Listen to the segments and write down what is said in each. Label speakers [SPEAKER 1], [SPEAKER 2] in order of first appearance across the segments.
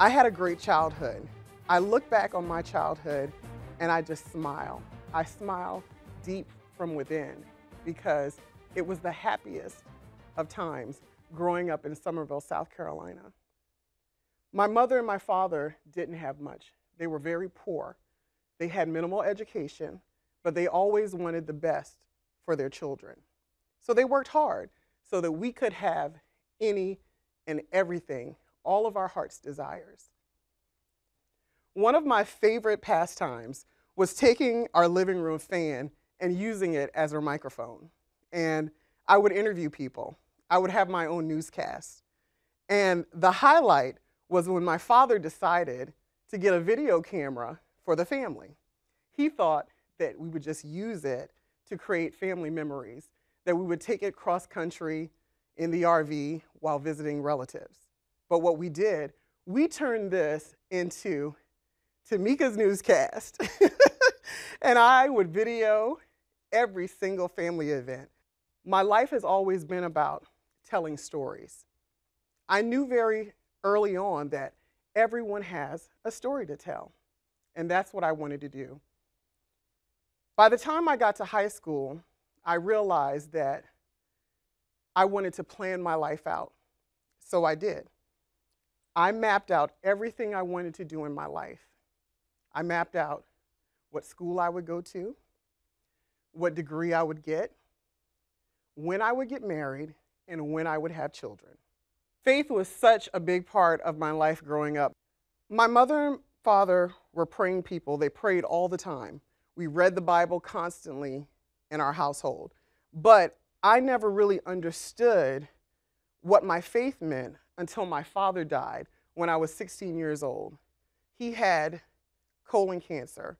[SPEAKER 1] I had a great childhood. I look back on my childhood and I just smile. I smile deep from within because it was the happiest of times growing up in Summerville, South Carolina. My mother and my father didn't have much. They were very poor. They had minimal education, but they always wanted the best for their children. So they worked hard so that we could have any and everything, all of our heart's desires. One of my favorite pastimes was taking our living room fan and using it as our microphone. And I would interview people. I would have my own newscast. And the highlight was when my father decided to get a video camera for the family. He thought that we would just use it to create family memories, that we would take it cross country in the RV while visiting relatives. But what we did, we turned this into Tamika's newscast. And I would video every single family event. My life has always been about telling stories. I knew very early on that everyone has a story to tell, and that's what I wanted to do. By the time I got to high school, I realized that I wanted to plan my life out, so I did. I mapped out everything I wanted to do in my life. I mapped out what school I would go to, what degree I would get, when I would get married, and when I would have children. Faith was such a big part of my life growing up. My mother and father were praying people. They prayed all the time. We read the Bible constantly in our household. But I never really understood what my faith meant until my father died when I was 16 years old. He had colon cancer.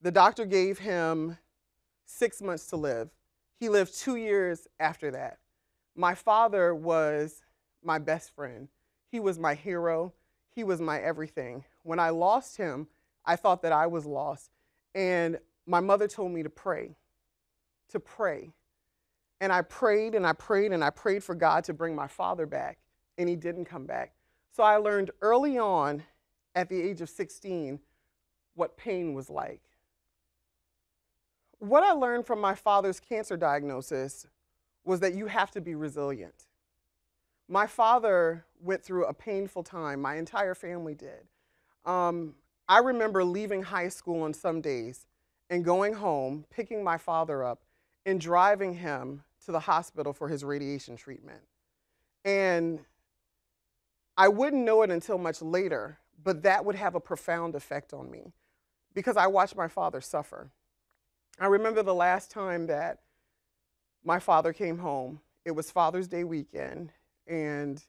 [SPEAKER 1] The doctor gave him 6 months to live. He lived 2 years after that. My father was my best friend. He was my hero. He was my everything. When I lost him, I thought that I was lost. And my mother told me to pray. And I prayed and I prayed and I prayed for God to bring my father back, and he didn't come back. So I learned early on, at the age of 16, what pain was like. What I learned from my father's cancer diagnosis was that you have to be resilient. My father went through a painful time. My entire family did. I remember leaving high school on some days and going home, picking my father up, and driving him to the hospital for his radiation treatment. And I wouldn't know it until much later, but that would have a profound effect on me because I watched my father suffer. I remember the last time that my father came home. It was Father's Day weekend, and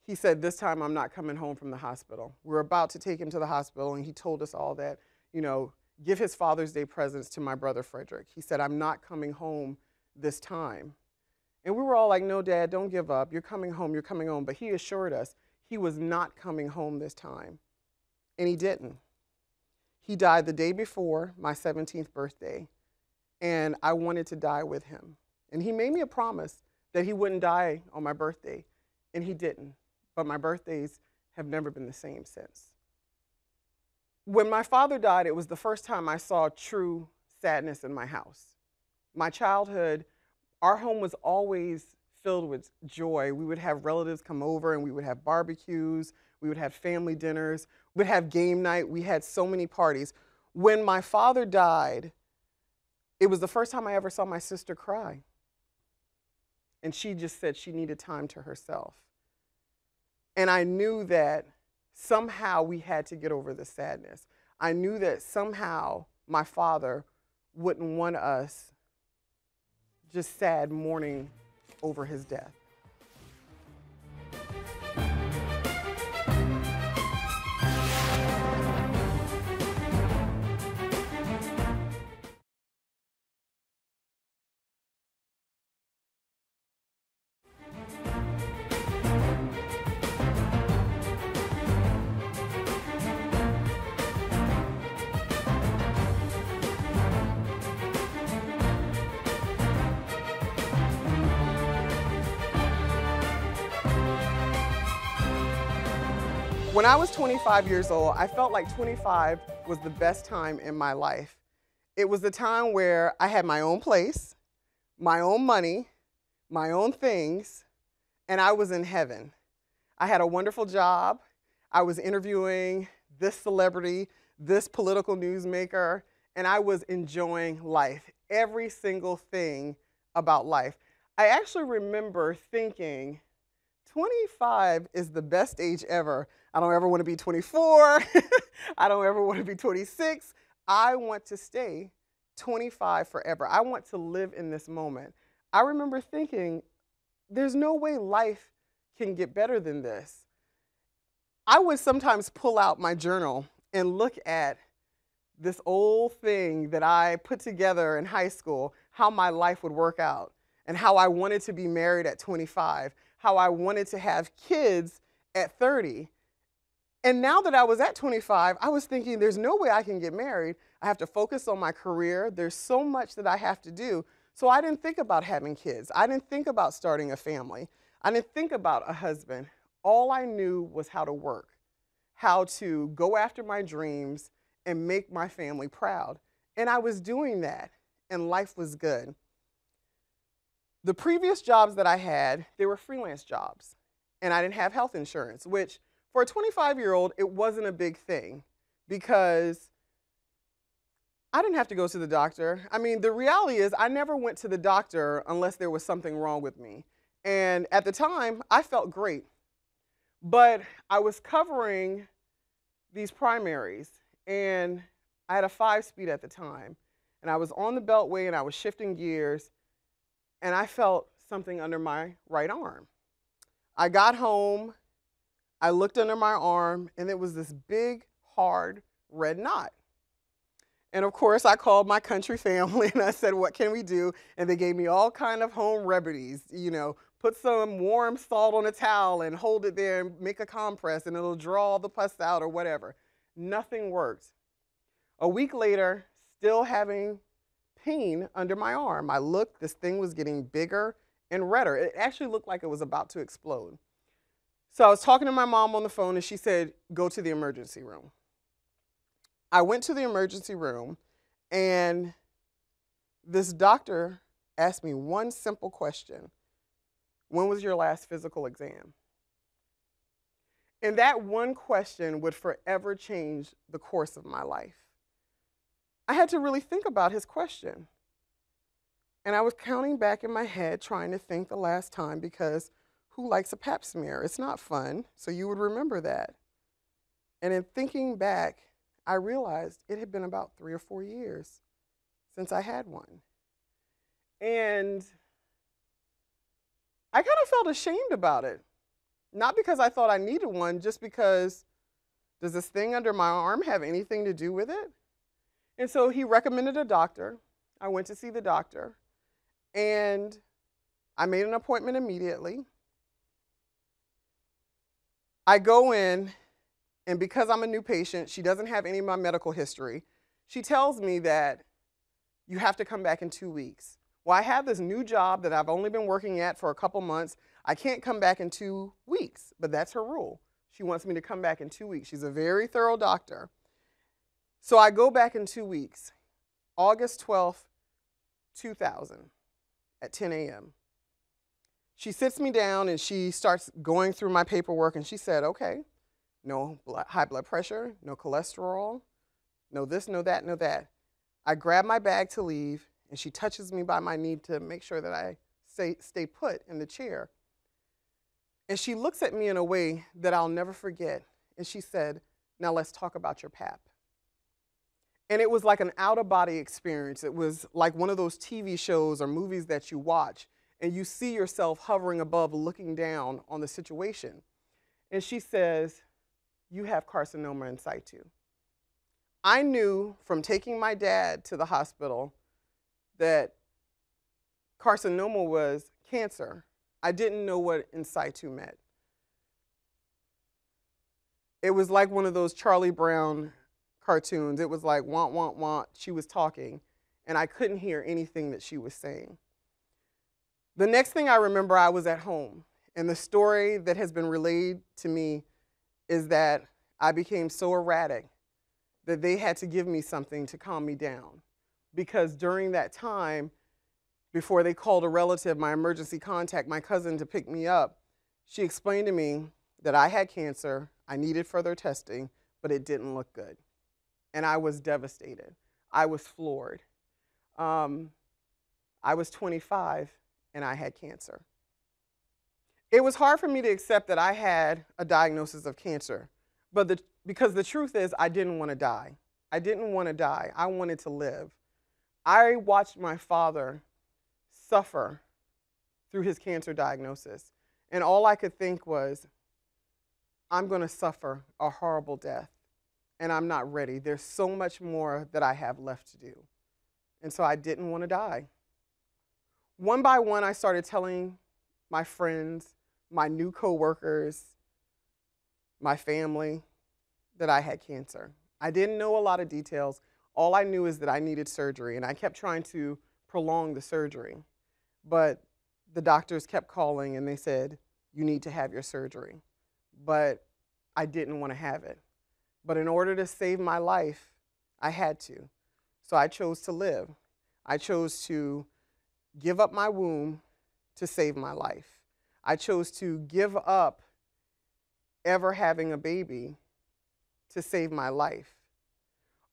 [SPEAKER 1] he said, "This time I'm not coming home from the hospital." We're about to take him to the hospital, and he told us all that, give his Father's Day presents to my brother Frederick. He said, "I'm not coming home this time." And we were all like, "No, Dad, don't give up. You're coming home, you're coming home." But he assured us he was not coming home this time. And he didn't. He died the day before my 17th birthday, and I wanted to die with him. And he made me a promise that he wouldn't die on my birthday, and he didn't. But my birthdays have never been the same since. When my father died, it was the first time I saw true sadness in my house. My childhood, our home was always filled with joy. We would have relatives come over and we would have barbecues, we would have family dinners, we'd have game night. We had so many parties. When my father died, it was the first time I ever saw my sister cry. And she just said she needed time to herself. And I knew that somehow we had to get over the sadness. I knew that somehow my father wouldn't want us just sad mourning over his death. When I was 25 years old, I felt like 25 was the best time in my life. It was the time where I had my own place, my own money, my own things, and I was in heaven. I had a wonderful job. I was interviewing this celebrity, this political newsmaker, and I was enjoying life, every single thing about life. I actually remember thinking, 25 is the best age ever. I don't ever want to be 24. I don't ever want to be 26. I want to stay 25 forever. I want to live in this moment. I remember thinking, there's no way life can get better than this. I would sometimes pull out my journal and look at this old thing that I put together in high school, how my life would work out, and how I wanted to be married at 25, how I wanted to have kids at 30. And now that I was at 25, I was thinking, there's no way I can get married. I have to focus on my career. There's so much that I have to do. So I didn't think about having kids. I didn't think about starting a family. I didn't think about a husband. All I knew was how to work, how to go after my dreams and make my family proud. And I was doing that, and life was good. The previous jobs that I had, they were freelance jobs, and I didn't have health insurance, which for a 25-year-old, it wasn't a big thing because I didn't have to go to the doctor. I mean, the reality is I never went to the doctor unless there was something wrong with me. And at the time, I felt great. But I was covering these primaries, and I had a 5-speed at the time. And I was on the beltway, and I was shifting gears, and I felt something under my right arm. I got home, I looked under my arm, and it was this big, hard, red knot. And of course, I called my country family, and I said, what can we do? And they gave me all kind of home remedies, you know, put some warm salt on a towel and hold it there and make a compress, and it'll draw all the pus out or whatever. Nothing worked. A week later, still having pain under my arm. I looked, this thing was getting bigger and redder. It actually looked like it was about to explode. So I was talking to my mom on the phone, and she said, go to the emergency room. I went to the emergency room, and this doctor asked me one simple question. When was your last physical exam? And that one question would forever change the course of my life. I had to really think about his question. And I was counting back in my head, trying to think the last time, because who likes a pap smear? It's not fun, so you would remember that. And in thinking back, I realized it had been about 3 or 4 years since I had one. And I kind of felt ashamed about it. Not because I thought I needed one, just because, does this thing under my arm have anything to do with it? And so he recommended a doctor. I went to see the doctor, and I made an appointment immediately. I go in, and because I'm a new patient, she doesn't have any of my medical history. She tells me that you have to come back in 2 weeks. Well, I have this new job that I've only been working at for a couple months. I can't come back in 2 weeks, but that's her rule. She wants me to come back in 2 weeks. She's a very thorough doctor. So I go back in 2 weeks, August 12th, 2000, at 10 a.m. She sits me down, and she starts going through my paperwork, and she said, okay, no high blood pressure, no cholesterol, no this, no that, no that. I grab my bag to leave, and she touches me by my knee to make sure that I stay put in the chair. And she looks at me in a way that I'll never forget. And she said, now let's talk about your PAP. And it was like an out-of-body experience. It was like one of those TV shows or movies that you watch, and you see yourself hovering above, looking down on the situation. And she says, you have carcinoma in situ. I knew from taking my dad to the hospital that carcinoma was cancer. I didn't know what in situ meant. It was like one of those Charlie Brown cartoons. It was like, want, want, want. She was talking, and I couldn't hear anything that she was saying. The next thing I remember, I was at home, and the story that has been relayed to me is that I became so erratic that they had to give me something to calm me down. Because during that time, before they called a relative, my emergency contact, my cousin, to pick me up, she explained to me that I had cancer, I needed further testing, but it didn't look good. And I was devastated. I was floored. I was 25 and I had cancer. It was hard for me to accept that I had a diagnosis of cancer, but because the truth is I didn't want to die. I didn't want to die. I wanted to live. I watched my father suffer through his cancer diagnosis, and all I could think was, I'm going to suffer a horrible death, and I'm not ready. There's so much more that I have left to do. And so I didn't want to die. One by one, I started telling my friends, my new coworkers, my family, that I had cancer. I didn't know a lot of details. All I knew is that I needed surgery, and I kept trying to prolong the surgery. But the doctors kept calling, and they said, you need to have your surgery. But I didn't want to have it. But in order to save my life, I had to. So I chose to live. I chose to give up my womb to save my life. I chose to give up ever having a baby to save my life.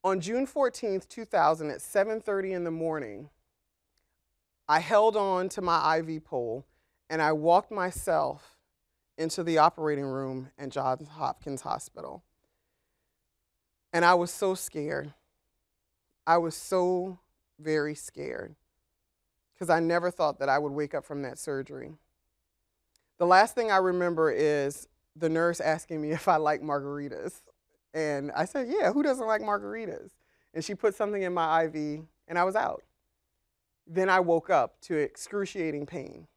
[SPEAKER 1] On June 14th, 2000, at 7:30 in the morning, I held on to my IV pole and I walked myself into the operating room at Johns Hopkins Hospital. And I was so scared. I was so very scared because I never thought that I would wake up from that surgery. The last thing I remember is the nurse asking me if I like margaritas. And I said, yeah, who doesn't like margaritas? And she put something in my IV and I was out. Then I woke up to excruciating pain.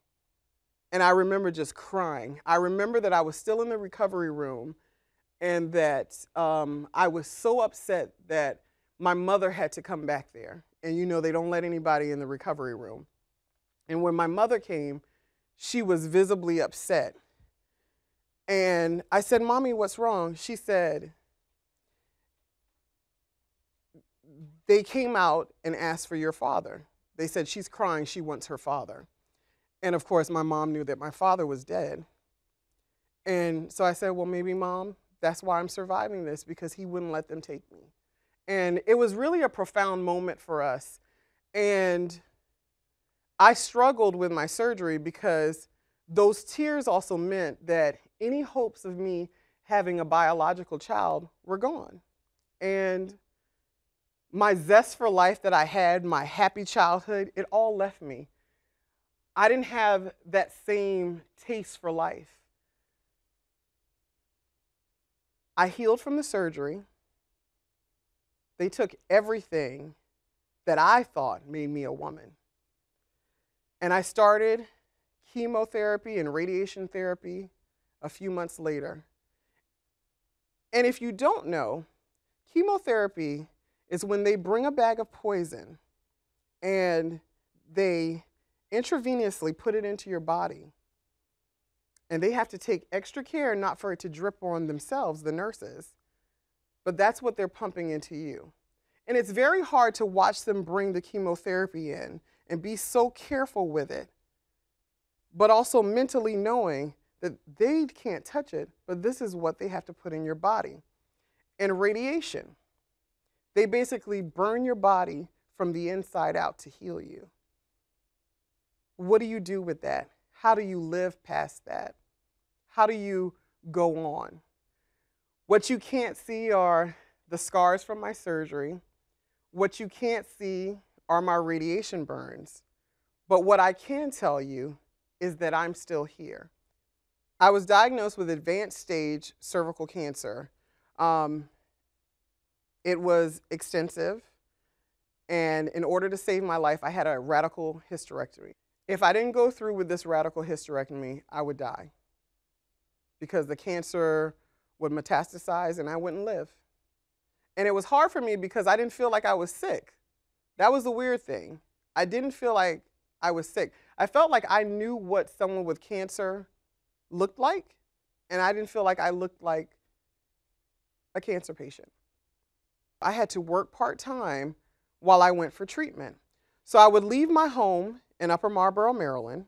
[SPEAKER 1] And I remember just crying. I remember that I was still in the recovery room and that I was so upset that my mother had to come back there. And you know, they don't let anybody in the recovery room. And when my mother came, she was visibly upset. And I said, Mommy, what's wrong? She said, they came out and asked for your father. They said, she's crying, she wants her father. And of course, my mom knew that my father was dead. And so I said, well, maybe, Mom, that's why I'm surviving this, because he wouldn't let them take me. And it was really a profound moment for us. And I struggled with my surgery because those tears also meant that any hopes of me having a biological child were gone. And my zest for life that I had, my happy childhood, it all left me. I didn't have that same taste for life. I healed from the surgery. They took everything that I thought made me a woman. And I started chemotherapy and radiation therapy a few months later. And if you don't know, chemotherapy is when they bring a bag of poison and they intravenously put it into your body. And they have to take extra care not for it to drip on themselves, the nurses, but that's what they're pumping into you. And it's very hard to watch them bring the chemotherapy in and be so careful with it, but also mentally knowing that they can't touch it, but this is what they have to put in your body. And radiation, they basically burn your body from the inside out to heal you. What do you do with that? How do you live past that? How do you go on? What you can't see are the scars from my surgery. What you can't see are my radiation burns. But what I can tell you is that I'm still here. I was diagnosed with advanced stage cervical cancer. It was extensive, and in order to save my life, I had a radical hysterectomy. If I didn't go through with this radical hysterectomy, I would die because the cancer would metastasize and I wouldn't live. And it was hard for me because I didn't feel like I was sick. That was the weird thing. I didn't feel like I was sick. I felt like I knew what someone with cancer looked like, and I didn't feel like I looked like a cancer patient. I had to work part-time while I went for treatment. So I would leave my home in Upper Marlboro, Maryland,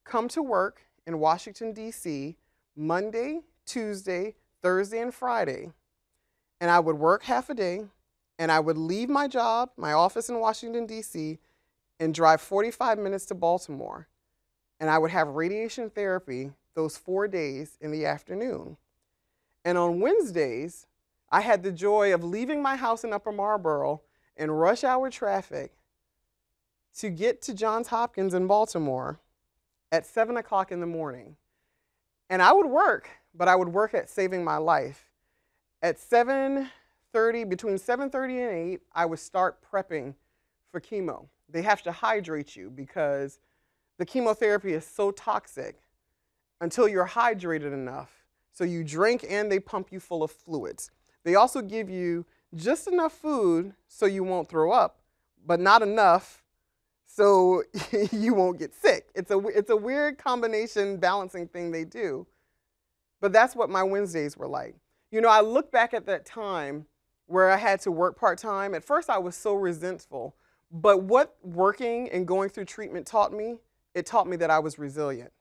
[SPEAKER 1] come to work in Washington, D.C., Monday, Tuesday, Thursday, and Friday. And I would work half a day, and I would leave my job, my office in Washington, D.C., and drive 45 minutes to Baltimore. And I would have radiation therapy those 4 days in the afternoon. And on Wednesdays, I had the joy of leaving my house in Upper Marlboro in rush hour traffic to get to Johns Hopkins in Baltimore at 7 o'clock in the morning. And I would work, but I would work at saving my life. At 7:30, between 7:30 and 8, I would start prepping for chemo. They have to hydrate you because the chemotherapy is so toxic until you're hydrated enough. So you drink and they pump you full of fluids. They also give you just enough food so you won't throw up, but not enough so you won't get sick. It's a weird combination balancing thing they do. But that's what my Wednesdays were like. You know, I look back at that time where I had to work part-time. At first I was so resentful, but what working and going through treatment taught me, it taught me that I was resilient.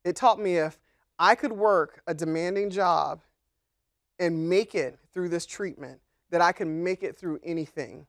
[SPEAKER 1] It taught me if I could work a demanding job and make it through this treatment, that I could make it through anything.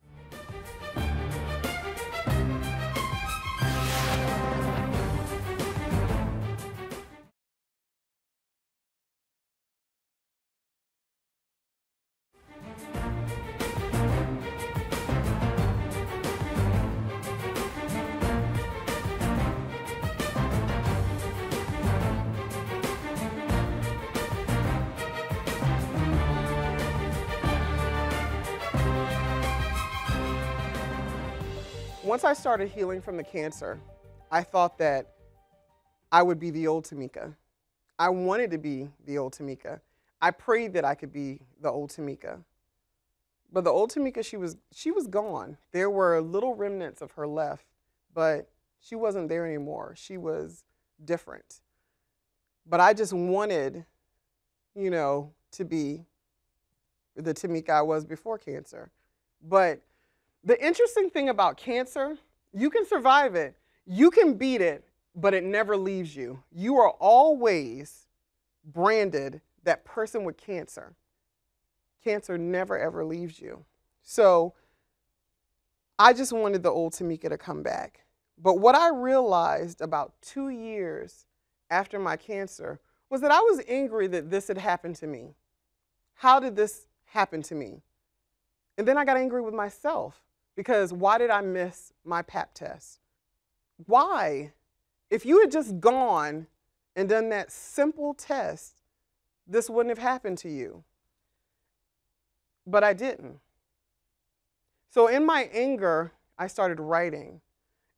[SPEAKER 1] Once I started healing from the cancer, I thought that I would be the old Tamika. I wanted to be the old Tamika. I prayed that I could be the old Tamika. But the old Tamika, she was gone. There were little remnants of her left, but she wasn't there anymore. She was different. But I just wanted, you know, to be the Tamika I was before cancer. But the interesting thing about cancer, you can survive it, you can beat it, but it never leaves you. You are always branded that person with cancer. Cancer never ever leaves you. So I just wanted the old Tamika to come back. But what I realized about 2 years after my cancer was that I was angry that this had happened to me. How did this happen to me? And then I got angry with myself. Because why did I miss my pap test? Why? If you had just gone and done that simple test, this wouldn't have happened to you. But I didn't. So in my anger, I started writing,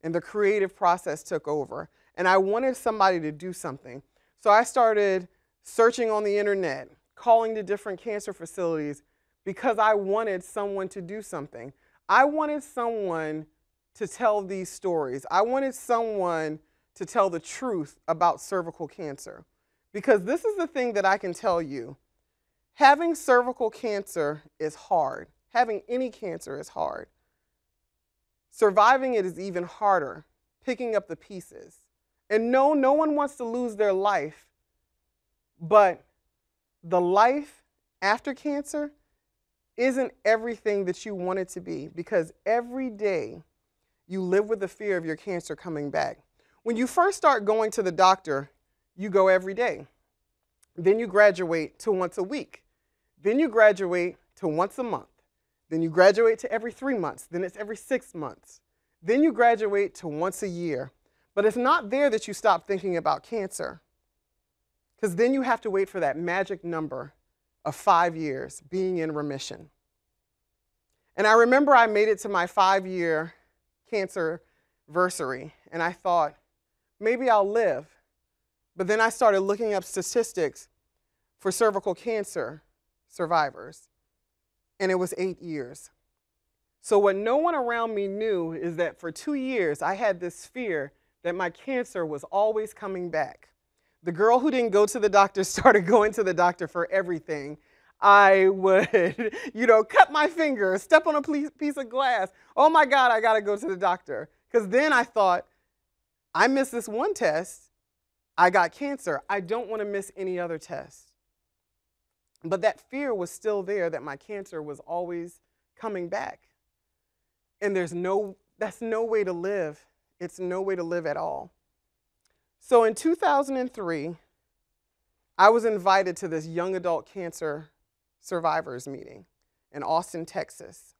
[SPEAKER 1] and the creative process took over. And I wanted somebody to do something. So I started searching on the internet, calling to different cancer facilities, because I wanted someone to do something. I wanted someone to tell these stories. I wanted someone to tell the truth about cervical cancer. Because this is the thing that I can tell you. Having cervical cancer is hard. Having any cancer is hard. Surviving it is even harder, picking up the pieces. And no one wants to lose their life. But the life after cancer isn't everything that you want it to be, because every day you live with the fear of your cancer coming back. When you first start going to the doctor, you go every day. Then you graduate to once a week. Then you graduate to once a month. Then you graduate to every 3 months. Then it's every 6 months. Then you graduate to once a year. But it's not there that you stop thinking about cancer, because then you have to wait for that magic number of 5 years being in remission. And I remember I made it to my 5-year cancer anniversary, and I thought, maybe I'll live. But then I started looking up statistics for cervical cancer survivors, and it was 8 years. So what no one around me knew is that for 2 years, I had this fear that my cancer was always coming back. The girl who didn't go to the doctor started going to the doctor for everything. I would, cut my finger, step on a piece of glass. Oh my God, I gotta go to the doctor. Because then I thought, I missed this one test, I got cancer. I don't want to miss any other test. But that fear was still there that my cancer was always coming back. And that's no way to live. It's no way to live at all. So in 2003, I was invited to this young adult cancer survivors meeting in Austin, Texas.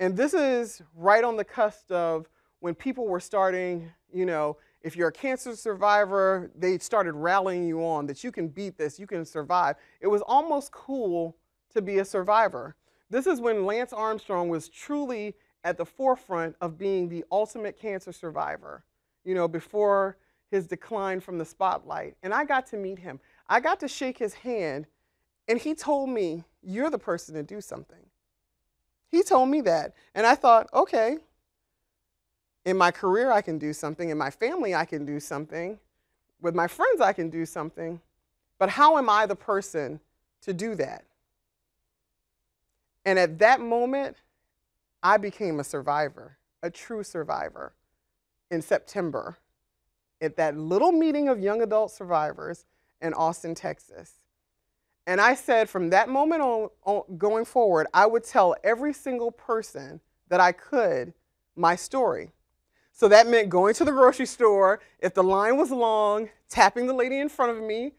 [SPEAKER 1] And this is right on the cusp of when people were starting, if you're a cancer survivor, they started rallying you on that you can beat this, you can survive. It was almost cool to be a survivor. This is when Lance Armstrong was truly at the forefront of being the ultimate cancer survivor, before his decline from the spotlight. And I got to meet him. I got to shake his hand, and he told me, "You're the person to do something." He told me that. And I thought, okay, in my career I can do something, in my family I can do something, with my friends I can do something, but how am I the person to do that? And at that moment, I became a survivor, a true survivor, in September at that little meeting of young adult survivors in Austin, Texas. And I said from that moment on going forward, I would tell every single person that I could my story. So that meant going to the grocery store, if the line was long, tapping the lady in front of me,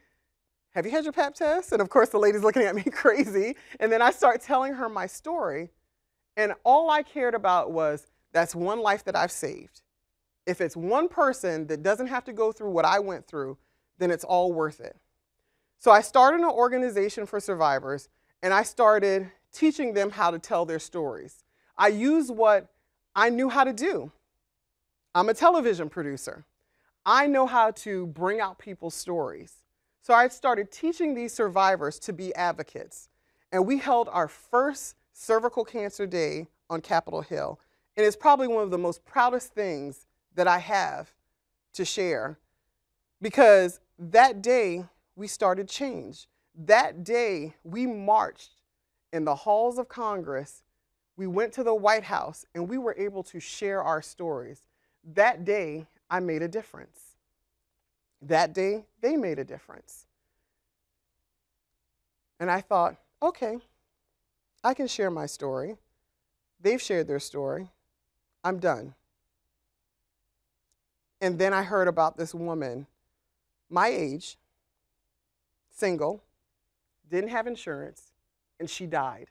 [SPEAKER 1] "Have you had your pap test?" And of course the lady's looking at me crazy. And then I start telling her my story. And all I cared about was, that's one life that I've saved. If it's one person that doesn't have to go through what I went through, then it's all worth it. So I started an organization for survivors, and I started teaching them how to tell their stories. I used what I knew how to do. I'm a television producer. I know how to bring out people's stories. So I started teaching these survivors to be advocates. And we held our first cervical cancer day on Capitol Hill. And it's probably one of the most proudest things that I have to share, because that day we started change. That day we marched in the halls of Congress. We went to the White House, and we were able to share our stories. That day I made a difference. That day they made a difference. And I thought, okay, I can share my story. They've shared their story. I'm done. And then I heard about this woman, my age, single, didn't have insurance, and she died.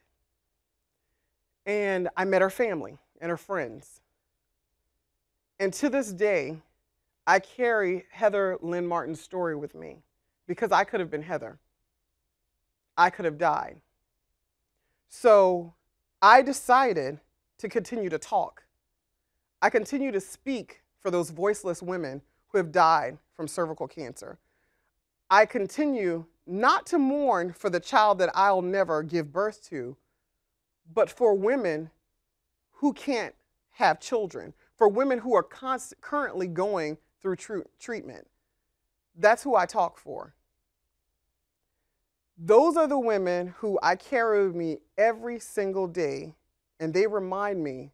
[SPEAKER 1] And I met her family and her friends. And to this day, I carry Heather Lynn Martin's story with me, because I could have been Heather. I could have died. So I decided to continue to talk. I continue to speak for those voiceless women who have died from cervical cancer. I continue not to mourn for the child that I'll never give birth to, but for women who can't have children, for women who are currently going through treatment. That's who I talk for. Those are the women who I carry with me every single day, and they remind me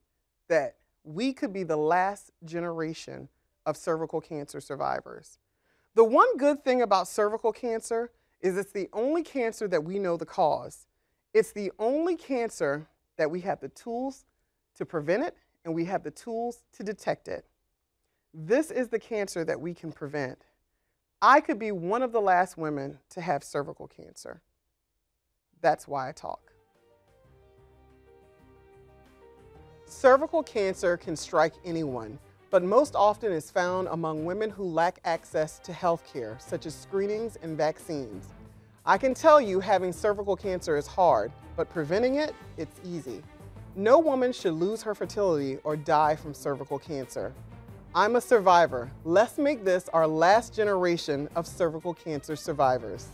[SPEAKER 1] that we could be the last generation of cervical cancer survivors. The one good thing about cervical cancer is it's the only cancer that we know the cause. It's the only cancer that we have the tools to prevent it, and we have the tools to detect it. This is the cancer that we can prevent. I could be one of the last women to have cervical cancer. That's why I talk. Cervical cancer can strike anyone, but most often is found among women who lack access to health care, such as screenings and vaccines. I can tell you having cervical cancer is hard, but preventing it, it's easy. No woman should lose her fertility or die from cervical cancer. I'm a survivor. Let's make this our last generation of cervical cancer survivors.